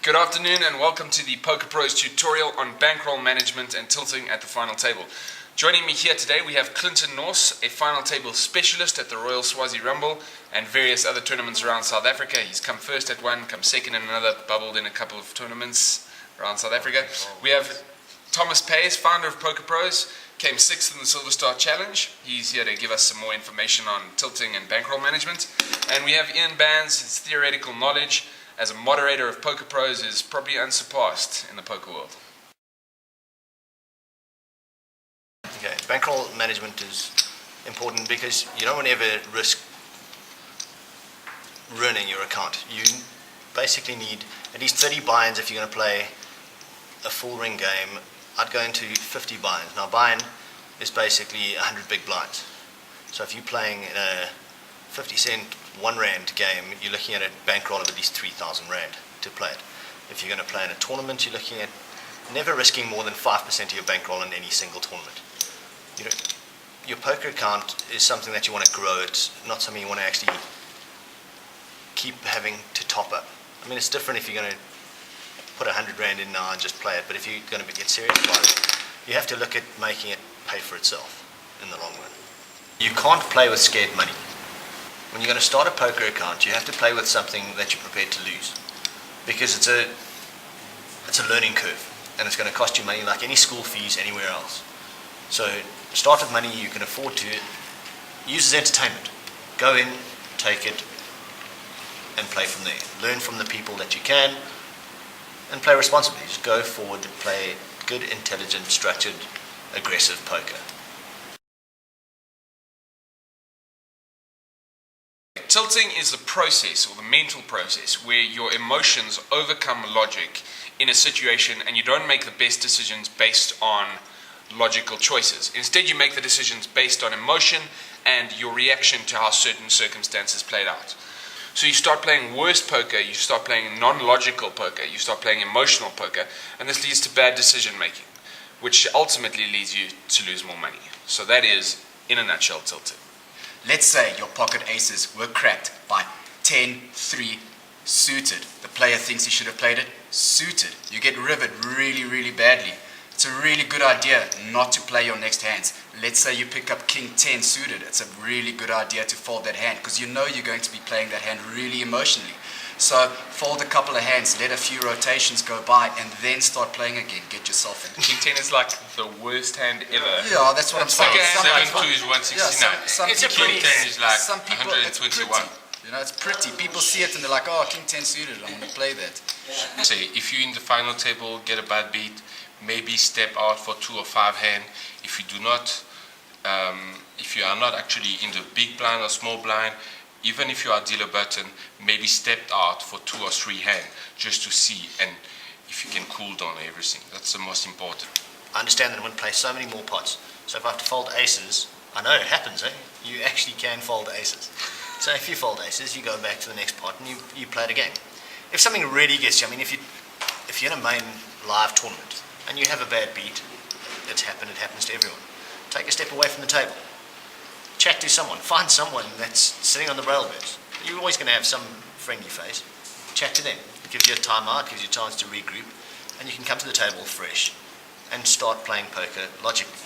Good afternoon and welcome to the Poker Pros tutorial on bankroll management and tilting at the final table. Joining me here today we have Clinton Norse, a final table specialist at the Royal Swazi Rumble and various other tournaments around South Africa. He's come first at one, come second in another, bubbled in a couple of tournaments around South Africa. We have Thomas Pays, founder of Poker Pros, came sixth in the Silver Star Challenge. He's here to give us some more information on tilting and bankroll management. And we have Ian Bands, his theoretical knowledge as a moderator of Poker Pros is probably unsurpassed in the poker world. Okay, bankroll management is important because you don't want to ever risk ruining your account. You basically need at least 30 buy-ins if you're going to play a full ring game. I'd go into 50 buy-ins. Now buy-in is basically 100 big blinds. So if you're playing in a 50 cent R1 game, you're looking at a bankroll of at least 3,000 Rand to play it. If you're going to play in a tournament, you're looking at never risking more than 5% of your bankroll in any single tournament. You know, your poker account is something that you want to grow. It's not something you want to actually keep having to top up. I mean, it's different if you're going to put 100 Rand in now and just play it, but if you're going to get serious about it, you have to look at making it pay for itself in the long run. You can't play with scared money. When you're going to start a poker account, you have to play with something that you're prepared to lose, because it's a learning curve, and it's going to cost you money like any school fees anywhere else. So start with money you can afford to use as entertainment. Go in, take it, and play from there. Learn from the people that you can, and play responsibly. Just go forward and play good, intelligent, structured, aggressive poker. Tilting is the process, or the mental process, where your emotions overcome logic in a situation and you don't make the best decisions based on logical choices. Instead, you make the decisions based on emotion and your reaction to how certain circumstances played out. So you start playing worse poker, you start playing non-logical poker, you start playing emotional poker, and this leads to bad decision making, which ultimately leads you to lose more money. So that is, in a nutshell, tilting. Let's say your pocket aces were cracked by 10-3 suited. The player thinks he should have played it suited. You get rivered really, really badly. It's a really good idea not to play your next hands. Let's say you pick up King 10 suited. It's a really good idea to fold that hand because you know you're going to be playing that hand really emotionally. So fold a couple of hands, let a few rotations go by, and then start playing again. Get yourself in. King 10 is like the worst hand ever. Yeah, that's what I'm saying. 7-2 is 169. It's a King 10 is like some people, 121. You know, it's pretty. People see it and they're like, oh, King 10 suited, I want to play that. Say, if you're in the final table, get a bad beat, maybe step out for 2 or 5 hand. If you do not, if you are not actually in the big blind or small blind, even if you are dealer button, maybe step out for 2 or 3 hand just to see, and if you can cool down everything. That's the most important. I understand that I'm going to play so many more pots. So if I have to fold aces, I know it happens, eh? You actually can fold aces. So if you fold aces, you go back to the next pot and you play it again. If something really gets you, I mean, if you're in a main live tournament and you have a bad beat, it's happened, it happens to everyone. Take a step away from the table. Chat to someone. Find someone that's sitting on the railbirds. You're always going to have some friendly face. Chat to them. It gives you a timeout, gives you a chance to regroup, and you can come to the table fresh and start playing poker logically.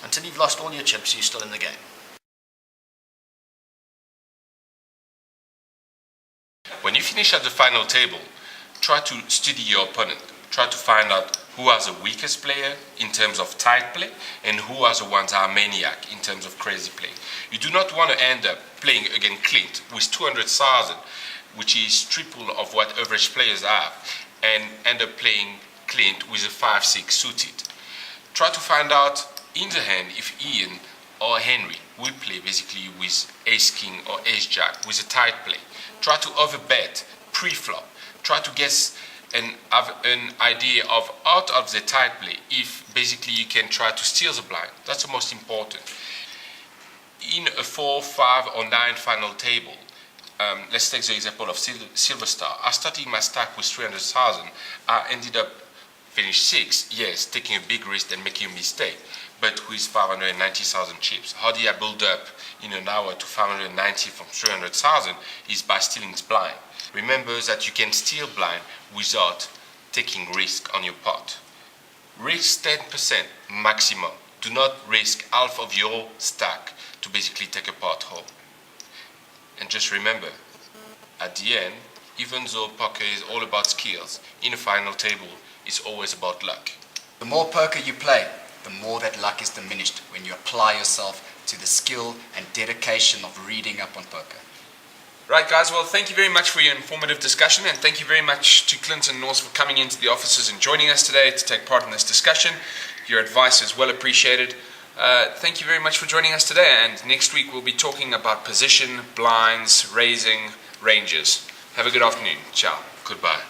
Until you've lost all your chips, you're still in the game. When you finish at the final table, try to study your opponent. Try to find out who are the weakest player in terms of tight play and who are the ones that are maniac in terms of crazy play. You do not want to end up playing against Clint with 200,000, which is triple of what average players have, and end up playing Clint with a 5-6 suited. Try to find out in the hand if Ian or Henry will play basically with ace-king or ace-jack with a tight play. Try to overbet pre-flop. Try to guess and have an idea of out of the tight play if basically you can try to steal the blind. That's the most important. In a 4, 5 or 9 final table, let's take the example of Silver Star. I started my stack with 300,000. I ended up finish 6, yes, taking a big risk and making a mistake, but with 590,000 chips. How did I build up in an hour to 590 from 300,000 is by stealing blind. Remember that you can still blind without taking risk on your pot. Risk 10% maximum. Do not risk half of your stack to basically take a pot home. And just remember, at the end, even though poker is all about skills, in a final table, it's always about luck. The more poker you play, the more that luck is diminished when you apply yourself to the skill and dedication of reading up on poker. Right, guys, well, thank you very much for your informative discussion, and thank you very much to Clinton Norse for coming into the offices and joining us today to take part in this discussion. Your advice is well appreciated. Thank you very much for joining us today, and next week we'll be talking about position, blinds, raising, ranges. Have a good afternoon. Ciao. Goodbye.